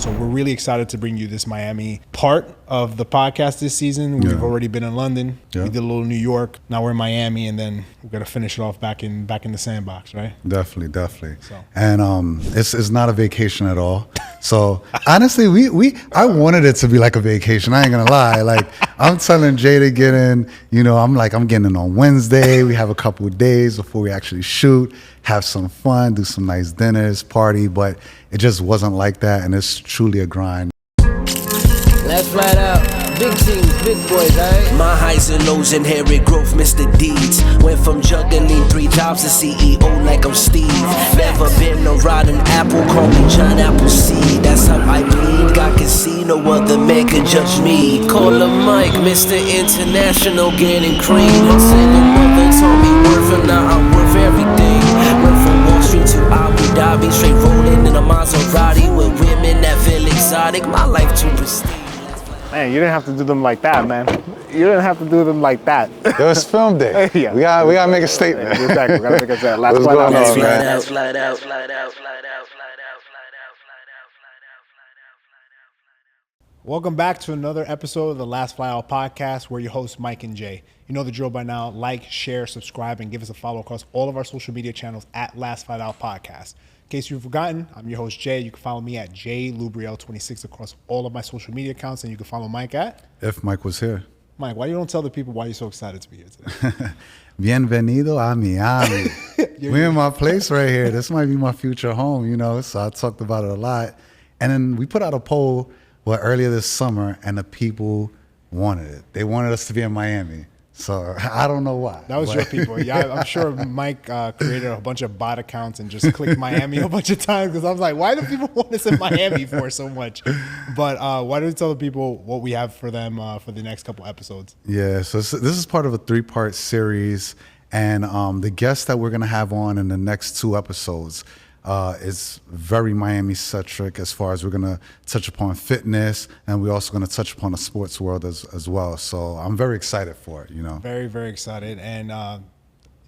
So we're really excited to bring you this Miami part of the podcast this season. We've already been in London. We did a little New York. Now we're in Miami, and then we're gonna finish it off back in the sandbox, right? Definitely. So. And it's not a vacation at all. So honestly, I wanted it to be like a vacation. I ain't gonna lie. Like I'm telling Jay to get in. I'm getting in on Wednesday. We have a couple of days before we actually shoot, have some fun, do some nice dinners, party. But it just wasn't like that, and it's truly a grind. Let's flat out. Big teams, big boys, right? My highs and lows, inherit growth, Mr. Deeds. Went from juggling 3 jobs to CEO like I'm Steve. Never been a rotten apple, call me John Appleseed. That's how I bleed. God can see, no other man can judge me. Call him Mike, Mr. International, getting cream. Single mother told me worth, and now I'm worth everything. Went from Wall Street to Abu Dhabi, straight rolling in a Maserati with women that feel exotic. My life too pristine. Man, you didn't have to do them like that, man. You didn't have to do them like that. It was film day. Yeah. We gotta make a statement. Exactly. We gotta make a statement. Last What's flight going out, on, man? Flat out. Welcome back to another episode of the Last Fly Out podcast. We're your hosts, Mike and Jay. You know the drill by now. Like, share, subscribe, and give us a follow across all of our social media channels at Last Fly Out Podcast. In case you've forgotten, I'm your host, Jay. You can follow me at JLubriel26 across all of my social media accounts, and you can follow Mike at... If Mike was here. Mike, why you don't tell the people why you're so excited to be here today? Bienvenido a Miami. We're in my place right here. This might be my future home, so I talked about it a lot. And then we put out a poll earlier this summer, and the people wanted it. They wanted us to be in Miami. So I don't know why. That was your people. Yeah, I'm sure Mike created a bunch of bot accounts and just clicked Miami a bunch of times because I was like, why do people want us in Miami for so much? But why don't we tell the people what we have for them for the next couple episodes? Yeah, so this is part of a 3-part series. And the guests that we're going to have on in the next 2 episodes is very Miami-centric as far as we're going to touch upon fitness, and we're also going to touch upon the sports world as well. So I'm very excited for it, Very, very excited. And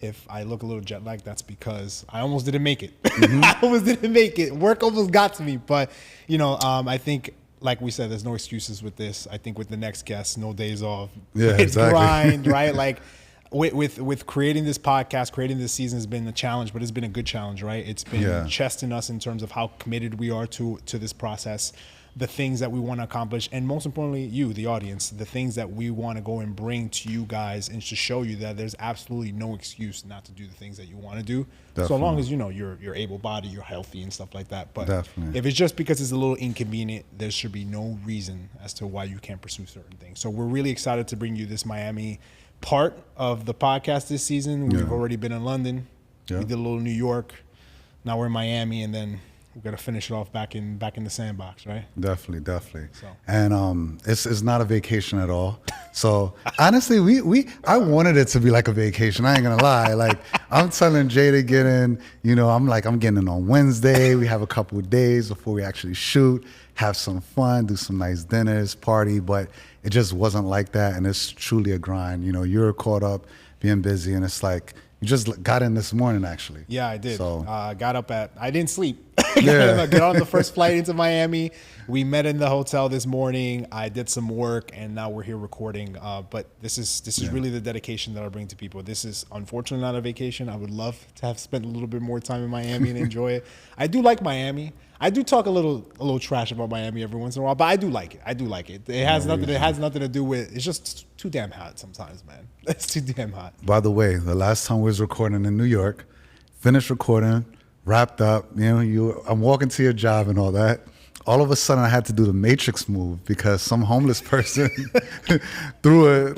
if I look a little jet lagged, that's because I almost didn't make it. I almost didn't make it. Work almost got to me. But, I think, like we said, there's no excuses with this. I think with the next guest, no days off. Yeah, it's exactly. grind, right? Like, with creating this podcast, creating this season has been a challenge, but it's been a good challenge, right? It's been testing us in terms of how committed we are to this process, the things that we want to accomplish, and most importantly, you, the audience, the things that we want to go and bring to you guys and to show you that there's absolutely no excuse not to do the things that you want to do. Definitely. So long as you're able-bodied, you're healthy and stuff like that. But if it's just because it's a little inconvenient, there should be no reason as to why you can't pursue certain things. So we're really excited to bring you this Miami part of the podcast this season. We've already been in London. We did a little New York. Now we're in Miami, and then we're gonna finish it off back in the sandbox, right? Definitely. So. And it's not a vacation at all. So honestly, I wanted it to be like a vacation. I ain't gonna lie. Like I'm telling Jay to get in. I'm getting in on Wednesday. We have a couple of days before we actually shoot, have some fun, do some nice dinners, party. But it just wasn't like that, and it's truly a grind. You're caught up, being busy, and it's like you just got in this morning, actually. Yeah, I did. So got up I didn't sleep. Get on the first flight into Miami. We met in the hotel this morning. I did some work, and now we're here recording. But this is really the dedication that I bring to people. This is unfortunately not a vacation. I would love to have spent a little bit more time in Miami and enjoy it. I do like Miami. I do talk a little trash about Miami every once in a while, but I do like it. It has nothing to do with. It's just too damn hot sometimes, man. It's too damn hot. By the way, the last time we was recording in New York, finished recording, wrapped up. I'm walking to your job and all that. All of a sudden, I had to do the Matrix move because some homeless person threw a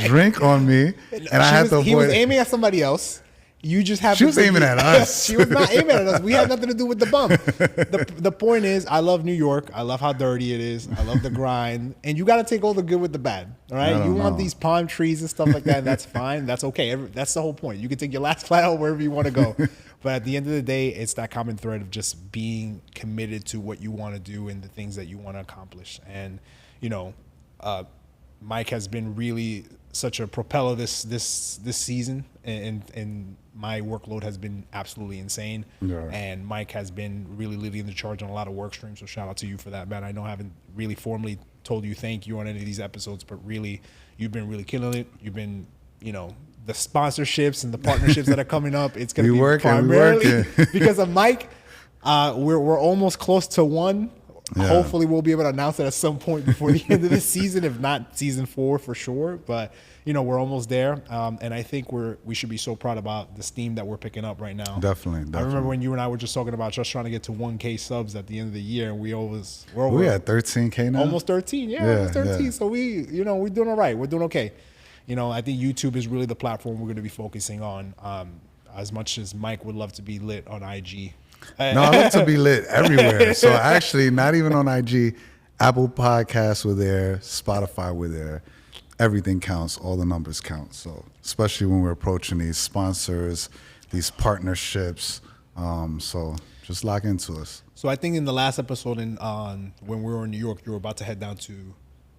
drink on me, and I had to avoid. He was aiming at somebody else. You just have. She was aiming at us. She was not aiming at us. We had nothing to do with the bump. The point is, I love New York. I love how dirty it is. I love the grind. And you got to take all the good with the bad. All right. You want these palm trees and stuff like that. And that's fine. That's okay. That's the whole point. You can take your last flight out wherever you want to go. But at the end of the day, it's that common thread of just being committed to what you want to do and the things that you want to accomplish. And Mike has been really such a propeller this season, and my workload has been absolutely insane. Yeah. And Mike has been really leading the charge on a lot of work streams. So shout out to you for that, man. I know I haven't really formally told you thank you on any of these episodes, but really, you've been really killing it. You've been, the sponsorships and the partnerships that are coming up. It's going to be primarily because of Mike. We're almost close to one. Yeah. Hopefully we'll be able to announce it at some point before the end of this season, if not season 4 for sure. But we're almost there, and I think we should be so proud about the steam that we're picking up right now. Definitely. I remember when you and I were just talking about just trying to get to 1K subs at the end of the year, and we're at 13K now. Almost 13, almost 13. Yeah. So we're doing all right. We're doing okay. I think YouTube is really the platform we're going to be focusing on. As much as Mike would love to be lit on IG. No, I like to be lit everywhere. So actually, not even on IG, Apple Podcasts were there, Spotify were there. Everything counts. All the numbers count. So especially when we're approaching these sponsors, these partnerships. So just lock into us. So I think in the last episode, when we were in New York, you were about to head down to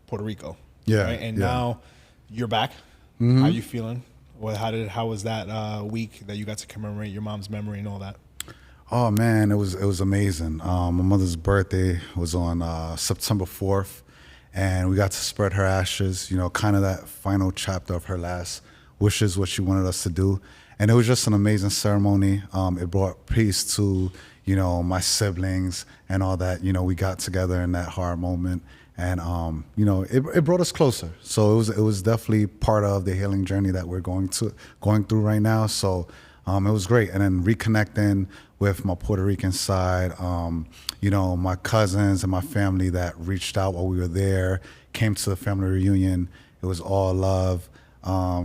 Puerto Rico. Yeah. Right? And now you're back. Mm-hmm. How are you feeling? How was that week that you got to commemorate your mom's memory and all that? Oh man, it was amazing. My mother's birthday was on September 4th, and we got to spread her ashes. Kind of that final chapter of her last wishes, what she wanted us to do, and it was just an amazing ceremony. It brought peace to my siblings and all that. We got together in that hard moment, and it brought us closer. So it was definitely part of the healing journey that we're going through right now. So it was great, and then reconnecting with my Puerto Rican side, my cousins and my family that reached out while we were there, came to the family reunion. It was all love.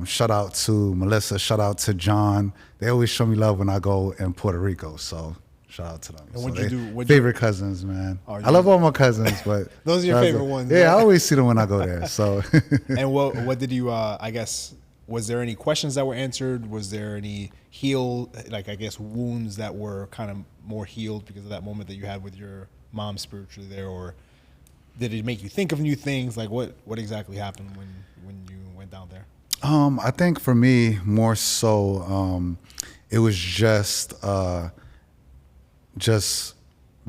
Shout out to Melissa, shout out to John. They always show me love when I go in Puerto Rico, so shout out to them. And what'd you do? Favorite cousins, man. I love all my cousins, but those are your favorite ones. Yeah, I always see them when I go there. So. And what did you? Was there any questions that were answered? Was there any wounds that were kind of more healed because of that moment that you had with your mom spiritually there, or did it make you think of new things? Like what exactly happened when you went down there? I think for me more so, it was just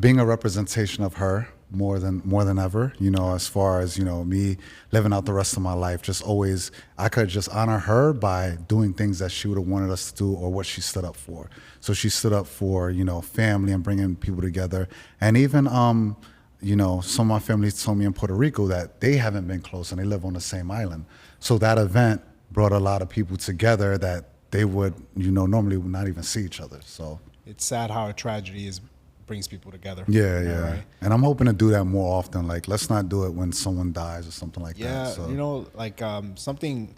being a representation of her more than ever, as far as, me living out the rest of my life, just always, I could just honor her by doing things that she would have wanted us to do or what she stood up for. So she stood up for, family and bringing people together. And even, some of my family told me in Puerto Rico that they haven't been close and they live on the same island. So that event brought a lot of people together that they would, normally would not even see each other. So it's sad how a tragedy brings people together. Yeah. Right? And I'm hoping to do that more often. Like, let's not do it when someone dies or something like that. Yeah, So. Something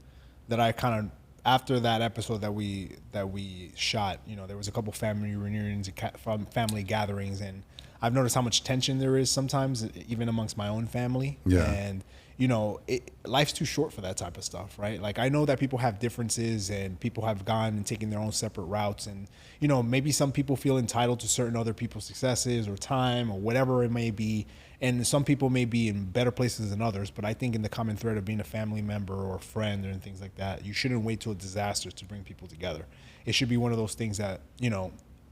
that I kind of, after that episode that we shot, there was a couple family reunions, family gatherings, and I've noticed how much tension there is sometimes, even amongst my own family. Yeah. And life's too short for that type of stuff, right? Like, I know that people have differences and people have gone and taken their own separate routes, and maybe some people feel entitled to certain other people's successes or time or whatever it may be, and some people may be in better places than others. But I think in the common thread of being a family member or a friend and things like that, you shouldn't wait till a disaster to bring people together. It should be one of those things that,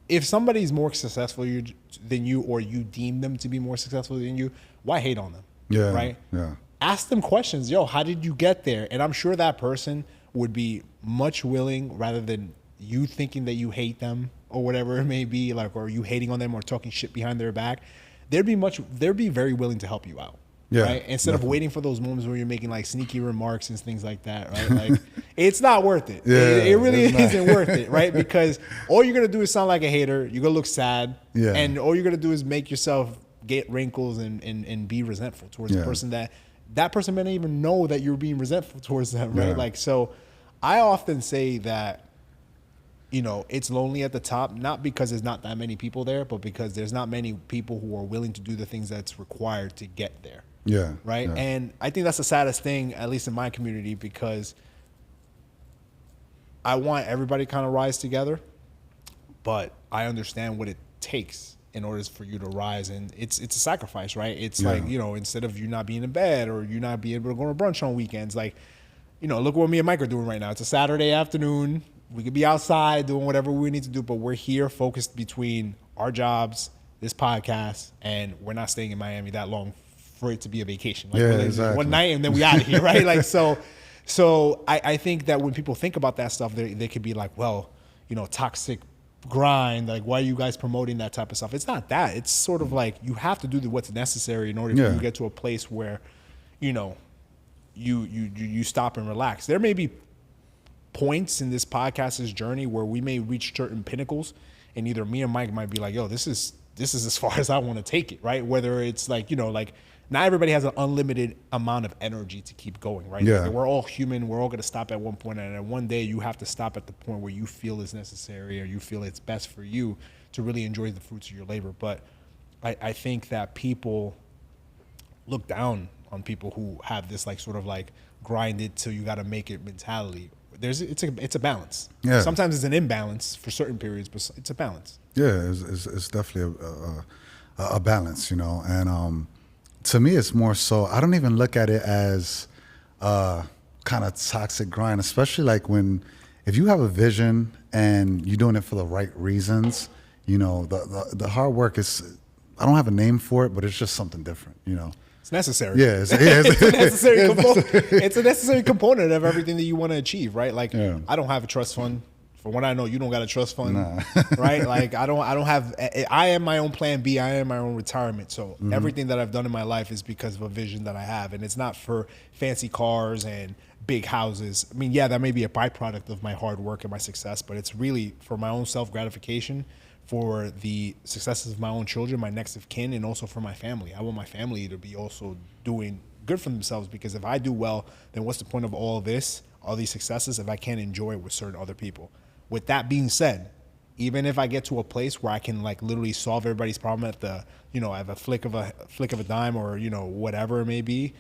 if somebody's more successful than you, or you deem them to be more successful than you, why hate on them? Yeah. Right? Yeah. Ask them questions. How did you get there? And I'm sure that person would be much willing, rather than you thinking that you hate them or whatever it may be, or you hating on them or talking shit behind their back. They'd be very willing to help you out. Yeah, right? Instead of waiting for those moments where you're making sneaky remarks and things like that, right? It's not worth it. Yeah, it really isn't worth it, right? Because all you're gonna do is sound like a hater. You're gonna look sad, and all you're gonna do is make yourself get wrinkles and be resentful towards the person that person may not even know that you're being resentful towards them, right? Yeah. So I often say that, it's lonely at the top, not because there's not that many people there, but because there's not many people who are willing to do the things that's required to get there. Yeah. Right. Yeah. And I think that's the saddest thing, at least in my community, because I want everybody to kind of rise together, but I understand what it takes in order for you to rise. And it's a sacrifice, right? It's like, you know, instead of you not being in bed or you not being able to go to brunch on weekends, like, you know, look what me and Mike are doing right now. It's a Saturday afternoon. We could be outside doing whatever we need to do, but we're here focused between our jobs, this podcast, and we're not staying in Miami that long for it to be a vacation. Like, exactly. One night and then we out of here, right? Like, so I think that when people think about that stuff, they could be like, well, you know, toxic grind, like, why are you guys promoting that type of stuff? It's not that. It's sort of like you have to do what's necessary in order for you to get to a place where, you know, you stop and relax. There may be points in this podcast's journey where we may reach certain pinnacles, and either me or Mike might be like, yo, this is as far as I want to take it, right? Whether it's like, you know, like, not everybody has an unlimited amount of energy to keep going, right? Yeah. Like, we're all human. We're all going to stop at one point, and at one day you have to stop at the point where you feel it's necessary or you feel it's best for you to really enjoy the fruits of your labor. But I think that people look down on people who have this like sort of like grind it till you got to make it mentality. It's a balance. Yeah. Sometimes it's an imbalance for certain periods, but it's a balance. Yeah, it's definitely a balance, you know. And to me, it's more so, I don't even look at it as kind of toxic grind, especially like if you have a vision and you're doing it for the right reasons, you know, the hard work is, I don't have a name for it, but it's just something different, you know. It's necessary. Yeah, it's a necessary component. It's a necessary component of everything that you want to achieve, right? Like, I don't have a trust fund. From what I know, you don't got a trust fund, right? Like, I don't have. I am my own plan B. I am my own retirement. So everything that I've done in my life is because of a vision that I have, and it's not for fancy cars and big houses. I mean, yeah, that may be a byproduct of my hard work and my success, but it's really for my own self gratification, for the successes of my own children, my next of kin, and also for my family. I want my family to be also doing good for themselves, because if I do well, then what's the point of all these successes if I can't enjoy it with certain other people? With that being said, even if I get to a place where I can like literally solve everybody's problem at the, you know, at a flick of a dime, or, you know, whatever it may be,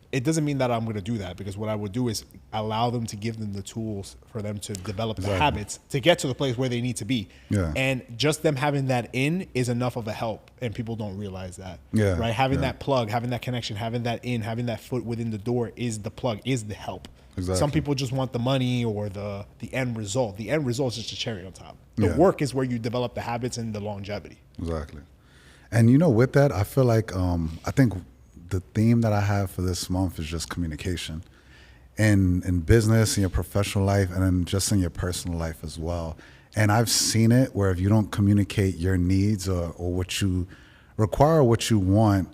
it doesn't mean that I'm going to do that, because what I would do is allow them to give them the tools for them to develop the habits to get to the place where they need to be. Yeah. And just them having that in is enough of a help, and people don't realize that. Yeah. Right? Having that plug, having that connection, having that in, having that foot within the door is the plug, is the help. Exactly. Some people just want the money or the end result. The end result is just a cherry on top. The work is where you develop the habits and the longevity. Exactly. And, you know, with that, I feel like I think the theme that I have for this month is just communication in business, in your professional life, and then just in your personal life as well. And I've seen it where if you don't communicate your needs or what you require, what you want,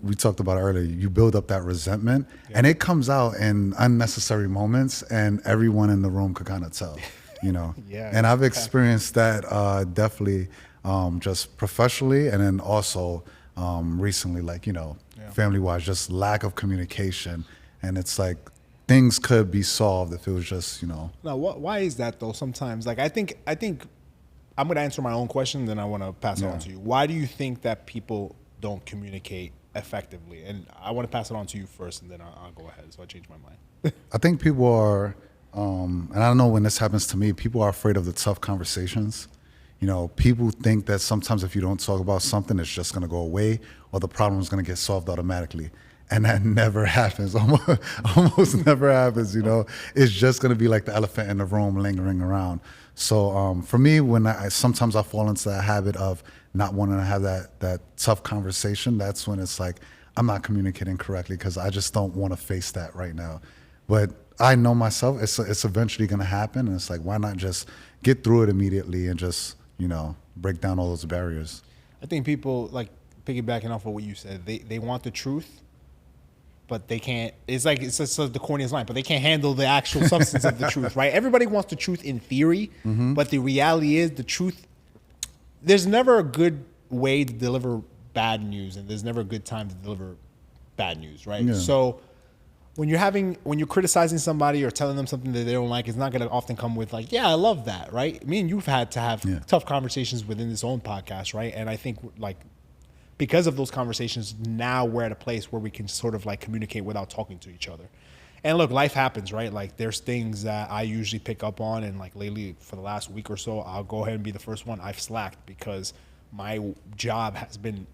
we talked about earlier, you build up that resentment, and it comes out in unnecessary moments, and everyone in the room could kind of tell, you know. And I've experienced that definitely just professionally, and then also recently, like, you know, family-wise, just lack of communication. And it's like things could be solved if it was just, you know. Now, why is that though? Sometimes, like, I think I'm going to answer my own question, then I want to pass it on to you. Why do you think that people don't communicate effectively? And I want to pass it on to you first, and then I'll go ahead. So I changed my mind. I think people are, and I don't know when this happens to me, people are afraid of the tough conversations. You know, people think that sometimes if you don't talk about something, it's just going to go away, or the problem is going to get solved automatically. And that never happens, almost never happens, you know. It's just going to be like the elephant in the room lingering around. So for me, when sometimes I fall into that habit of not wanting to have that tough conversation, that's when it's like I'm not communicating correctly, because I just don't want to face that right now. But I know myself, it's eventually going to happen, and it's like, why not just get through it immediately and just, you know, break down all those barriers. I think people, like, piggybacking off of what you said, they want the truth, but they can't. It's like, it's just the corniest line, but they can't handle the actual substance of the truth, right? Everybody wants the truth in theory, but the reality is the truth, there's never a good way to deliver bad news, and there's never a good time to deliver bad news, right? So when you're criticizing somebody or telling them something that they don't like, it's not going to often come with like, yeah, I love that, right? Me and you've had to have tough conversations within this own podcast, right? And I think, like, because of those conversations, now we're at a place where we can sort of like communicate without talking to each other. And look, life happens, right? Like, there's things that I usually pick up on, and like lately for the last week or so, I'll go ahead and be the first one. I've slacked because my job has been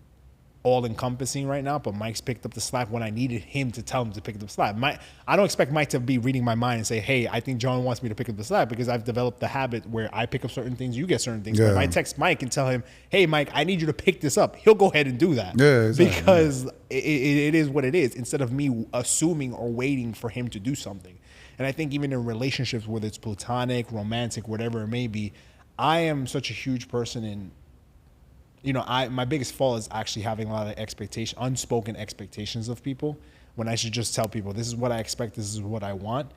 all encompassing right now, but Mike's picked up the slack when I needed him to tell him to pick up the slack. I don't expect Mike to be reading my mind and say, hey, I think John wants me to pick up the slack, because I've developed the habit where I pick up certain things, you get certain things. But if I text Mike and tell him, hey, Mike, I need you to pick this up, he'll go ahead and do that. Yeah, exactly. Because it is what it is, instead of me assuming or waiting for him to do something. And I think even in relationships, whether it's platonic, romantic, whatever it may be, I am such a huge person in, my biggest fault is actually having a lot of unspoken expectations of people, when I should just tell people, this is what I expect, this is what I want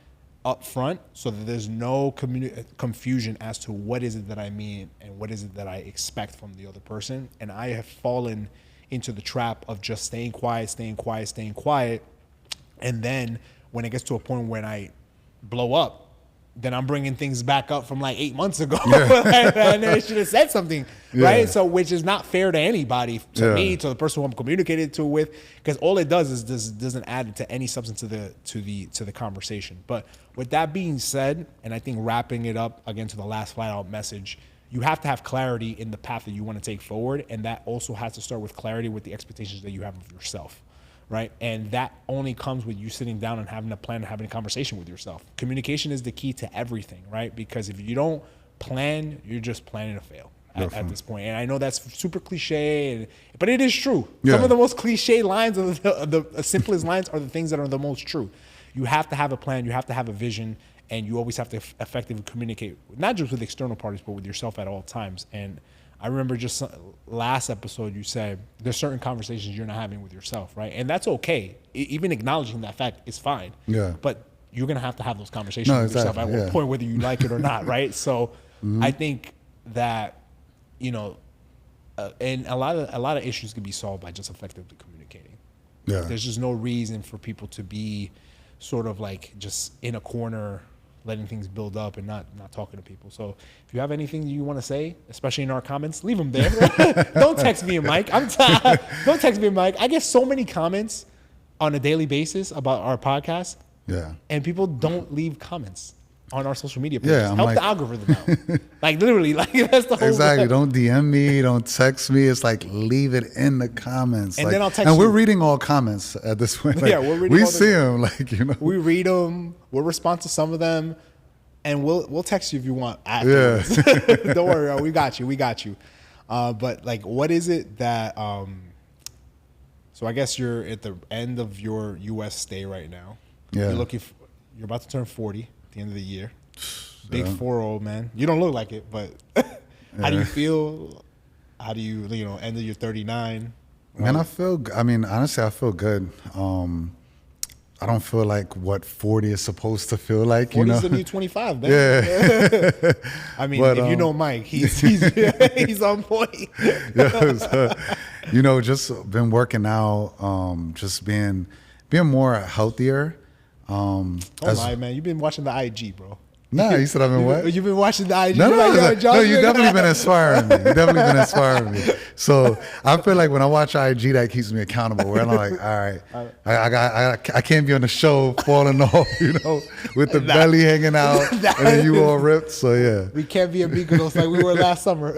up front, so that there's no confusion as to what is it that I mean and what is it that I expect from the other person. And I have fallen into the trap of just staying quiet. And then when it gets to a point when I blow up, then I'm bringing things back up from like 8 months ago. And I should have said something, right? So, which is not fair to anybody, to me, to the person who I'm communicating to with, because all it does is doesn't add to any substance to the conversation. But with that being said, and I think wrapping it up again to the last flat out message, you have to have clarity in the path that you want to take forward, and that also has to start with clarity with the expectations that you have of yourself. Right. And that only comes with you sitting down and having a plan and having a conversation with yourself. Communication is the key to everything. Right. Because if you don't plan, you're just planning to fail at this point. And I know that's super cliche, but it is true. Some of the most cliche lines, of the simplest lines, are the things that are the most true. You have to have a plan. You have to have a vision. And you always have to effectively communicate, not just with external parties, but with yourself at all times. And I remember just last episode you said there's certain conversations you're not having with yourself, right? And that's okay. Even acknowledging that fact is fine. Yeah. But you're gonna have to have those conversations with yourself at one point, whether you like it or not, right? So I think that and a lot of issues can be solved by just effectively communicating. Yeah. There's just no reason for people to be sort of like just in a corner, letting things build up and not talking to people. So if you have anything you want to say, especially in our comments, leave them there. Don't text me and Mike. Don't text me and Mike. I get so many comments on a daily basis about our podcast. Yeah. And people don't leave comments on our social media pages. Yeah, Help the algorithm out. Like literally, like that's the whole Exactly. Don't DM me, don't text me. It's like leave it in the comments. And like, then I'll text and you. we're reading all comments at this point. Like, we're reading. We see them, like We read them. We'll respond to some of them, and we'll text you if you want afterwards. Yeah. Don't worry, we got you. But like, what is it that? So I guess you're at the end of your U.S. stay right now. Yeah. You're about to turn 40. The end of the year. Big 4-0, man. You don't look like it, but how do you feel? How do you end of your 39? Man, honestly, I feel good. I don't feel like what 40 is supposed to feel like. 40 is the new 25, man. Yeah. I mean, but, if you know Mike, he's on point. Just been working out, just being more healthier. Don't lie, man. You've been watching the IG, bro. Nah, you said I've been what? You've been watching the IG. No, you definitely been inspiring me. So I feel like when I watch IG, that keeps me accountable. Where I'm like, all right, I can't be on the show falling off, with the belly hanging out and then you all ripped. So yeah, we can't be a Mykonos like we were last summer.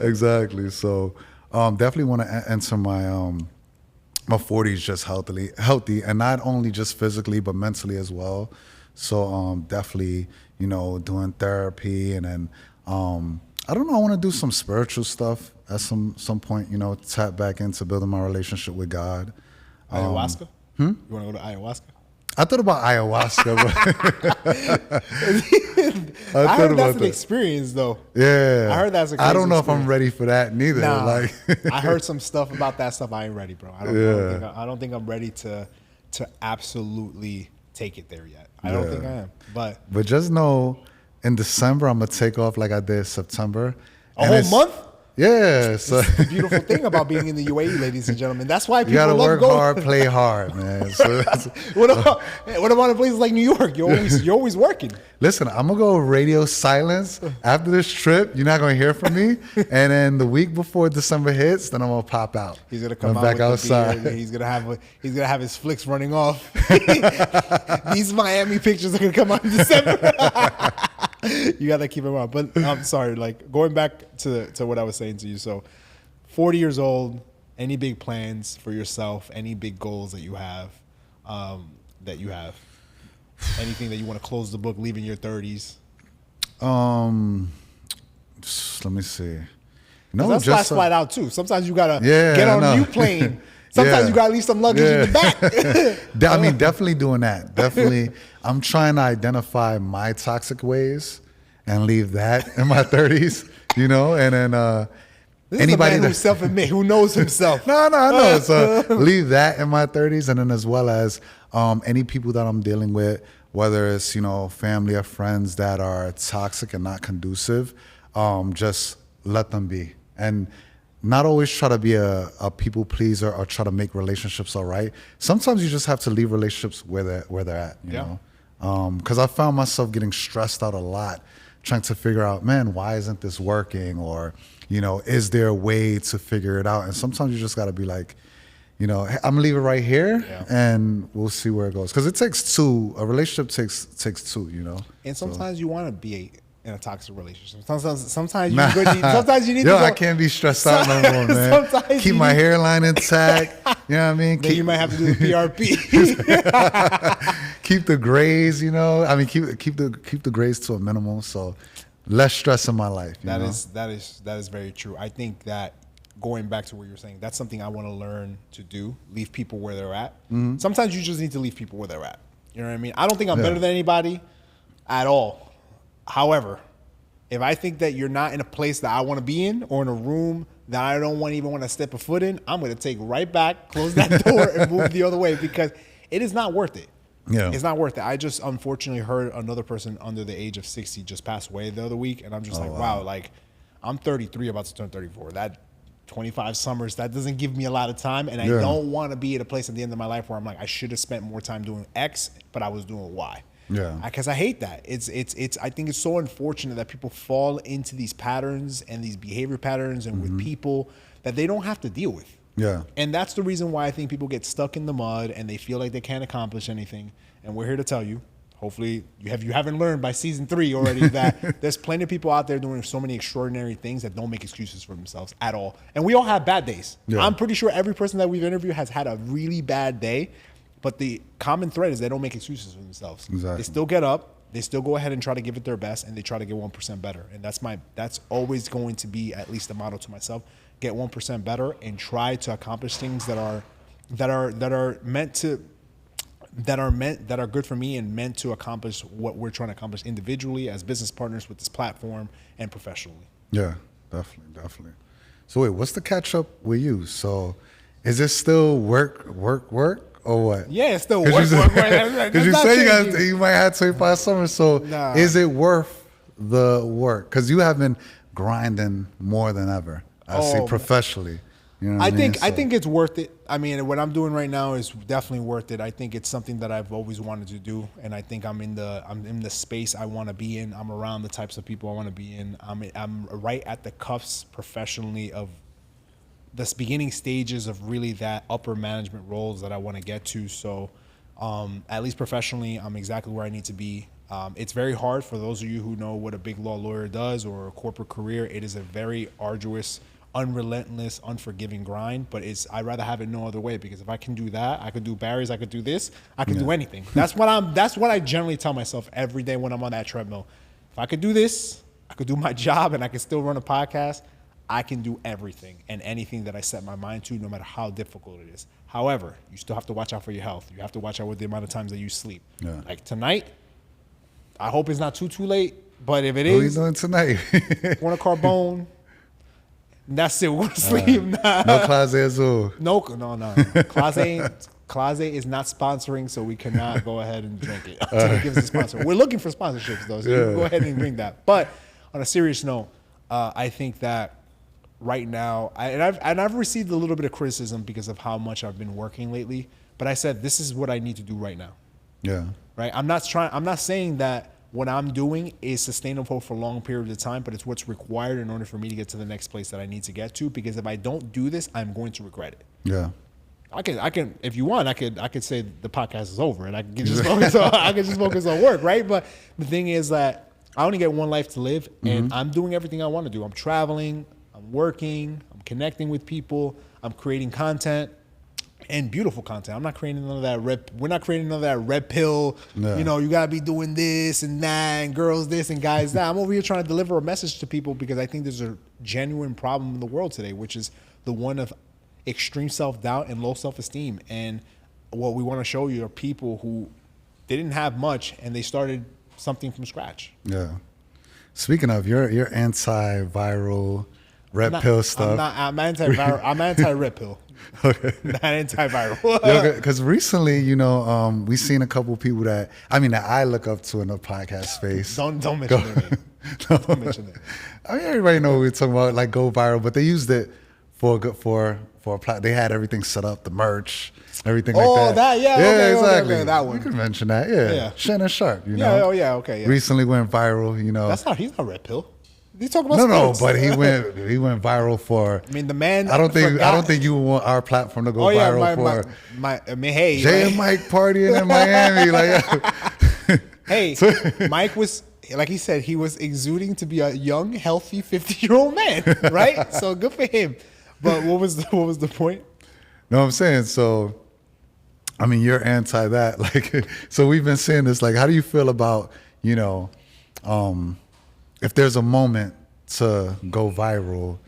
Exactly. So definitely want to enter my 40s just healthy, and not only just physically but mentally as well. So definitely, doing therapy, and then I don't know, I want to do some spiritual stuff at some point. Tap back into building my relationship with God. Ayahuasca? You want to go to ayahuasca? I thought about ayahuasca, but I heard that's an experience, though. Yeah, I heard that's a crazy I don't know experience. if I'm ready for that neither. Nah, I heard some stuff about that stuff. I ain't ready, bro. I don't think I'm ready to absolutely take it there yet. I don't think I am. But just know, in December I'm gonna take off like I did September. A whole month? Yeah, so that's the beautiful thing about being in the UAE, ladies and gentlemen. That's why people you gotta love work going. hard, play hard, man. So what about in places like New York? You're always working. Listen, I'm gonna go radio silence after this trip. You're not gonna hear from me, and then the week before December hits, then I'm gonna pop out. He's gonna come out back outside. He's gonna have his flicks running off. These Miami pictures are gonna come out in December. You gotta keep it on. But I'm sorry, like going back to what I was saying to you. So 40 years old, any big plans for yourself? Any big goals that you have? Anything that you want to close the book, leave in your 30s? Let me see. No, that's last flight out too. Sometimes you gotta get on a new plane. Sometimes you gotta leave some luggage in the back. I mean, definitely doing that. Definitely, I'm trying to identify my toxic ways and leave that in my 30s. You know, and then this anybody is a man who's self-admit, who knows himself. No. So leave that in my 30s, and then as well as any people that I'm dealing with, whether it's family or friends that are toxic and not conducive, just let them be. And not always try to be a people pleaser or try to make relationships all right. Sometimes you just have to leave relationships where they're at, you know? Because I found myself getting stressed out a lot, trying to figure out, man, why isn't this working? Or, is there a way to figure it out? And sometimes you just got to be like, hey, I'm gonna leave it right here and we'll see where it goes. Because it takes two. A relationship takes two, And sometimes you want to be in a toxic relationship. Sometimes you need to go. I can't be stressed out no more, man. Keep my hairline intact. You know what I mean? Then you might have to do the PRP. Keep the grays, keep the grays to a minimum. So less stress in my life. That is very true. I think that going back to what you're saying, that's something I want to learn to do. Leave people where they're at. Mm-hmm. Sometimes you just need to leave people where they're at. You know what I mean? I don't think I'm better than anybody at all. However, if I think that you're not in a place that I want to be in or in a room that I don't even want to step a foot in, I'm going to take right back, close that door, and move the other way because it is not worth it. Yeah. It's not worth it. I just unfortunately heard another person under the age of 60 just pass away the other week, and I'm just wow, like I'm 33, about to turn 34. That 25 summers, that doesn't give me a lot of time, and I don't want to be at a place at the end of my life where I'm like, I should have spent more time doing X, but I was doing Y. Yeah, because I hate that. It's. I think it's so unfortunate that people fall into these patterns and these behavior patterns and with people that they don't have to deal with. Yeah, and that's the reason why I think people get stuck in the mud and they feel like they can't accomplish anything. And we're here to tell you, hopefully you haven't learned by season 3 already that there's plenty of people out there doing so many extraordinary things that don't make excuses for themselves at all. And we all have bad days. Yeah. I'm pretty sure every person that we've interviewed has had a really bad day. But the common thread is they don't make excuses for themselves. Exactly. They still get up, they still go ahead and try to give it their best, and they try to get 1% better. And that's always going to be at least a motto to myself: get 1% better and try to accomplish things that are good for me and meant to accomplish what we're trying to accomplish individually as business partners with this platform and professionally. Yeah, definitely. So wait, what's the catch up with you? So is it still work? Or what? Yeah, it's still work. Because you say you might have 25 summers, so is it worth the work? Because you have been grinding more than ever. I see professionally. You know I think it's worth it. I mean, what I'm doing right now is definitely worth it. I think it's something that I've always wanted to do, and I think I'm in the space I want to be in. I'm around the types of people I want to be in. I'm right at the cuffs professionally of the beginning stages of really that upper management roles that I want to get to. So at least professionally, I'm exactly where I need to be. It's very hard for those of you who know what a big law lawyer does or a corporate career. It is a very arduous, unrelentless, unforgiving grind, but I'd rather have it no other way, because if I can do that, I could do barriers, I could do this, I can do anything. That's what I generally tell myself every day when I'm on that treadmill. If I could do this, I could do my job and I could still run a podcast. I can do everything and anything that I set my mind to, no matter how difficult it is. However, you still have to watch out for your health. You have to watch out with the amount of times that you sleep. Yeah. Like tonight, I hope it's not too late, but if it is, what are you doing tonight? Want a carbone, that's it. We're going to sleep. No Clase Azul. No. Clase is not sponsoring, so we cannot go ahead and drink it until it gives us a sponsor. We're looking for sponsorships, though, so you can go ahead and drink that. But on a serious note, I think that right now, I've received a little bit of criticism because of how much I've been working lately, but I said this is what I need to do right now. Yeah. Right. I'm not saying that what I'm doing is sustainable for a long period of time, but it's what's required in order for me to get to the next place that I need to get to. Because if I don't do this, I'm going to regret it. Yeah. I can. If you want, I could say the podcast is over and I can just focus on work. Right. But the thing is that I only get one life to live, and I'm doing everything I want to do. I'm traveling. I'm working, I'm connecting with people. I'm creating content. And beautiful content. I'm not creating none of that we're not creating none of that red pill, you know, you gotta be doing this and that and girls this and guys that. I'm over here trying to deliver a message to people because I think there's a genuine problem in the world today, which is the one of extreme self-doubt and low self-esteem. And what we want to show you are people who they didn't have much and they started something from scratch. Yeah. Speaking of, you're anti-viral red pill stuff. I'm anti-viral. I'm anti-red pill. Okay. Not anti-viral. Because recently, you know, we've seen a couple people that I look up to in the podcast space. Don't mention their name. Don't mention it. I mean, everybody know what we're talking about, like go viral, but they used it for a plot. They had everything set up, the merch, everything like that. Oh, that, yeah, okay, exactly. Okay, that one. You can mention that, yeah. Shannon Sharp, you know. Yeah, oh yeah, okay. Yeah. Recently went viral, you know. He's not red pill. He's talking about sports. but he went viral for. I mean, the man. I don't think you want our platform to go viral for. I mean, hey, Jay and Mike partying in Miami, like. Hey, Mike was, like he said, he was exuding to be a young, healthy 50-year-old man, right? So good for him. But what was the point? No, I'm saying, so, I mean, you're anti that. Like, so we've been saying this, like, how do you feel about, you know, if there's a moment to go viral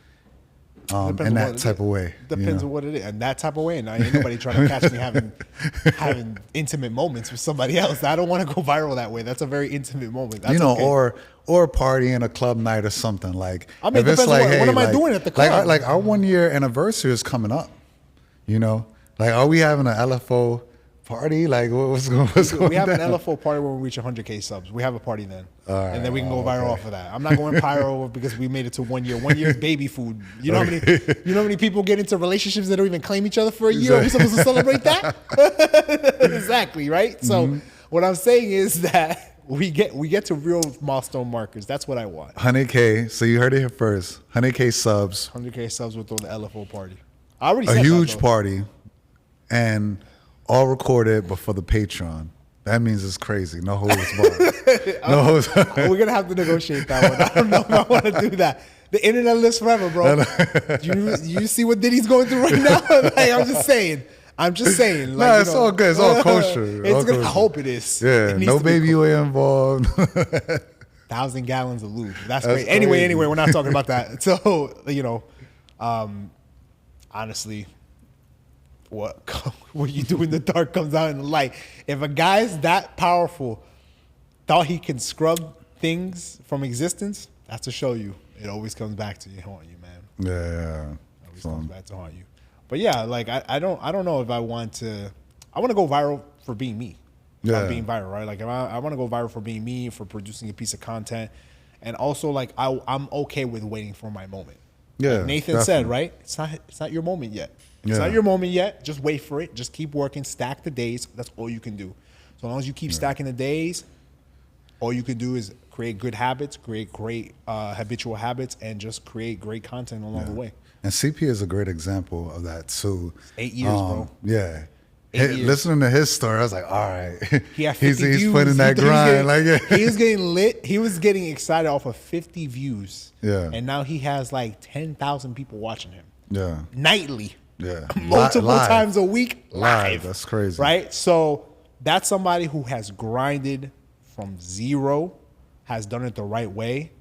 in that type of way? Depends on what it is. And that type of way. And ain't nobody trying to catch me having intimate moments with somebody else. I don't want to go viral that way. That's a very intimate moment. That's okay. or party in a club night or something. Like, I mean, it depends on what am I doing at the club? Like our 1 year anniversary is coming up, you know? Like, are we having an LFO party? Like, what's going We have down? an LFO party when we reach 100K subs. We have a party then. And then we can go viral off of that. I'm not going pyro because we made it to 1 year. 1 year is baby food. You know how many people get into relationships that don't even claim each other for a year? Are we supposed to celebrate that? Exactly, right? So what I'm saying is that we get to real milestone markers. That's what I want. 100K. So you heard it here first. 100K subs. 100K subs will throw the LFO party. I already said a huge that, party, and all recorded, but for the Patreon. That means it's crazy. No holds barred. No holds. We're gonna have to negotiate that one. I don't know if I want to do that. The internet lives forever, bro. You see what Diddy's going through right now? Like, I'm just saying. Like, no, it's all good. It's all kosher. I hope it is. Yeah, no baby oil involved. 1,000 gallons of lube. That's great. Anyway, we're not talking about that. So, you know, honestly, what you do in the dark comes out in the light. If a guy's that powerful, thought he can scrub things from existence, that's to show you. It always comes back to you, haunt you, man. Yeah. It always comes back to haunt you. But yeah, like I don't know if I want to go viral for being me. Yeah. I'm being viral, right? Like I want to go viral for being me, for producing a piece of content. And also, like, I'm okay with waiting for my moment. Yeah. Like Nathan said, right? It's not your moment yet. It's not your moment yet. Just wait for it. Just keep working. Stack the days. That's all you can do. So long as you keep stacking the days, all you can do is create good habits, create great habitual habits, and just create great content along the way. And CP is a great example of that too. 8 years, bro. Yeah. 8 years. Listening to his story, I was like, all right. He had 50 views. He's putting that grind. He was getting lit. He was getting excited off of 50 views. Yeah. And now he has like 10,000 people watching him. Yeah. Nightly. Yeah. Multiple times a week. Live. That's crazy. Right? So that's somebody who has grinded from zero, has done it the right way,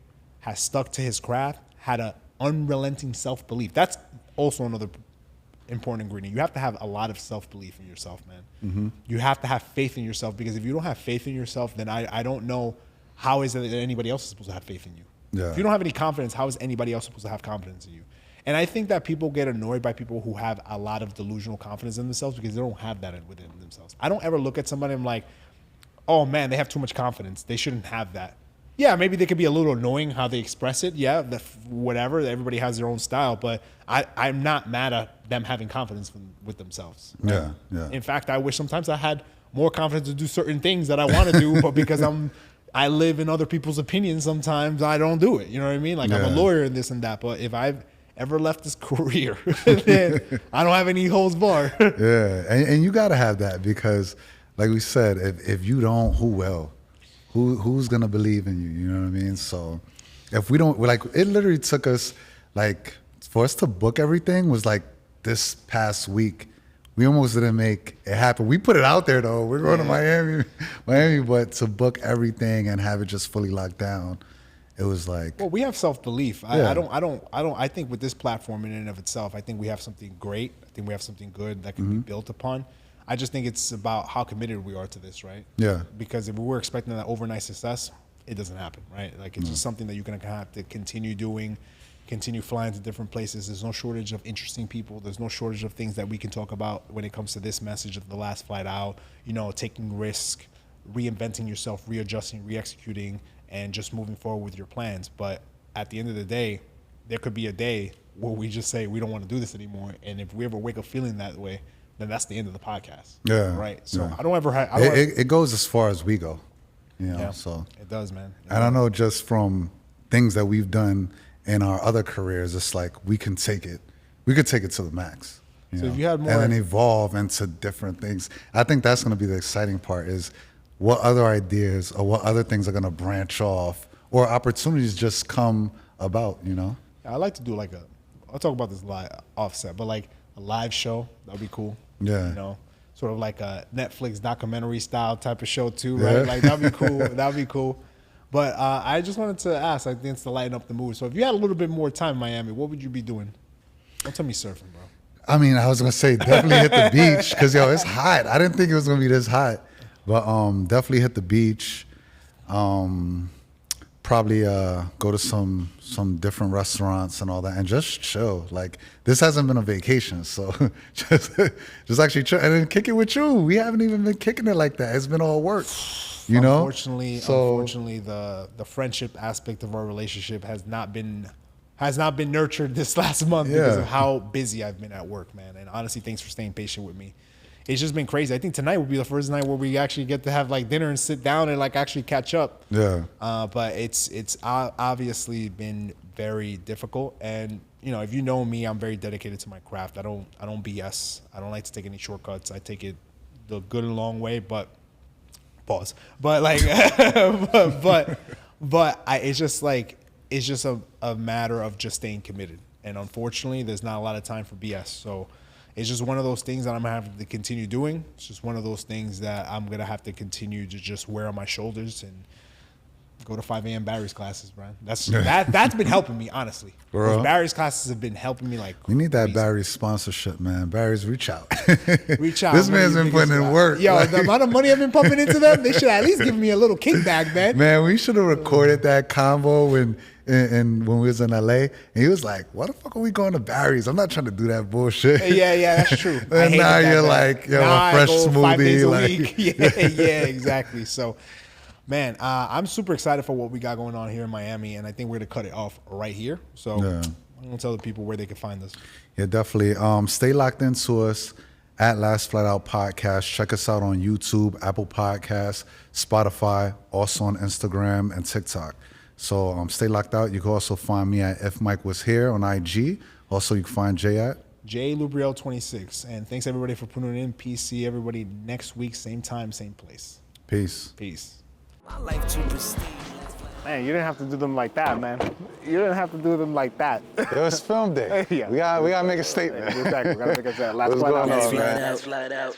has stuck to his craft, had an unrelenting self-belief. That's also another important ingredient. You have to have a lot of self-belief in yourself, man. Mm-hmm. You have to have faith in yourself, because if you don't have faith in yourself, then I don't know how is it that anybody else is supposed to have faith in you. Yeah. If you don't have any confidence, how is anybody else supposed to have confidence in you? And I think that people get annoyed by people who have a lot of delusional confidence in themselves, because they don't have that within themselves. I don't ever look at somebody and I'm like, oh man, they have too much confidence. They shouldn't have that. Yeah, maybe they could be a little annoying how they express it. Yeah, whatever. Everybody has their own style, but I'm not mad at them having confidence with themselves. Right? Yeah, yeah. In fact, I wish sometimes I had more confidence to do certain things that I want to do, but because I live in other people's opinions, sometimes I don't do it. You know what I mean? Like, I'm a lawyer and this and that, but if I've ever left this career, then I don't have any holds barred. Yeah, and you got to have that, because, like we said, if you don't, who will? Who's gonna believe in you? You know what I mean? So if we don't, like, it literally took us like for us to book everything was like this past week. We almost didn't make it happen. We put it out there though. We're going to Miami, but to book everything and have it just fully locked down, it was like. Well, we have self-belief. Yeah. I think with this platform in and of itself, I think we have something great. I think we have something good that can be built upon. I just think it's about how committed we are to this, right? Yeah. Because if we were expecting that overnight success, it doesn't happen, right? Like it's just something that you're gonna have to continue doing, continue flying to different places. There's no shortage of interesting people. There's no shortage of things that we can talk about when it comes to this message of the last flight out, taking risk, reinventing yourself, readjusting, re-executing, and just moving forward with your plans. But at the end of the day, there could be a day where we just say we don't want to do this anymore. And if we ever wake up feeling that way, then that's the end of the podcast. Yeah. Right. So yeah. I don't ever have. It goes as far as we go. Yeah, so it does, man. And I know just from things that we've done in our other careers, it's like we can take it to the max. So if you had more, and then evolve into different things. I think that's going to be the exciting part is what other ideas or what other things are going to branch off or opportunities just come about, I like to do I'll talk about this live offset, but like a live show, that'd be cool. Yeah. Sort of like a Netflix documentary style type of show too, right? Yeah. Like that'd be cool. That'd be cool. But I just wanted to ask, I think it's to lighten up the mood. So if you had a little bit more time in Miami, what would you be doing? Don't tell me surfing, bro. I mean, I was gonna say definitely hit the beach because it's hot. I didn't think it was gonna be this hot, but definitely hit the beach. Probably go to some different restaurants and all that, and just chill. Like this hasn't been a vacation, so just actually chill and then kick it with you. We haven't even been kicking it like that. It's been all work, Unfortunately, the friendship aspect of our relationship has not been nurtured this last month because of how busy I've been at work, man. And honestly, thanks for staying patient with me. It's just been crazy. I think tonight will be the first night where we actually get to have like dinner and sit down and like actually catch up. Yeah. But it's obviously been very difficult. And if you know me, I'm very dedicated to my craft. I don't BS. I don't like to take any shortcuts. I take it the good and long way. But pause. But like, it's just a matter of just staying committed. And unfortunately, there's not a lot of time for BS. So. It's just one of those things that I'm gonna have to continue doing. It's just one of those things that I'm gonna have to continue to just wear on my shoulders and go to 5 a.m. Barry's classes, bro. That's been helping me, honestly. Those Barry's classes have been helping me like we need that Barry's sponsorship, man. Barry's, reach out. Reach out. This man's been putting in work. Yo, the amount of money I've been pumping into them, they should at least give me a little kickback, man. Man, we should have recorded that convo when we was in LA, and he was like, "What the fuck are we going to Barry's? I'm not trying to do that bullshit." Yeah, that's true. And now you're like, yo, a fresh smoothie, 5 days a week. Yeah, exactly. So, man, I'm super excited for what we got going on here in Miami, and I think we're gonna cut it off right here. So, I'm gonna tell the people where they can find us. Yeah, definitely. Stay locked into us at Last Flat Out Podcast. Check us out on YouTube, Apple Podcasts, Spotify, also on Instagram and TikTok. So stay locked out. You can also find me at If Mike Was Here on IG. Also, you can find Jay at Jay Lubriel 26. And thanks everybody for putting in. Peace. See everybody next week, same time, same place. Peace. My life too pristine. Man, you didn't have to do them like that, man. You didn't have to do them like that. It was film day. Yeah. We gotta make a statement. Exactly. We gotta make a statement. Last What's one going out. on, man? Flat out.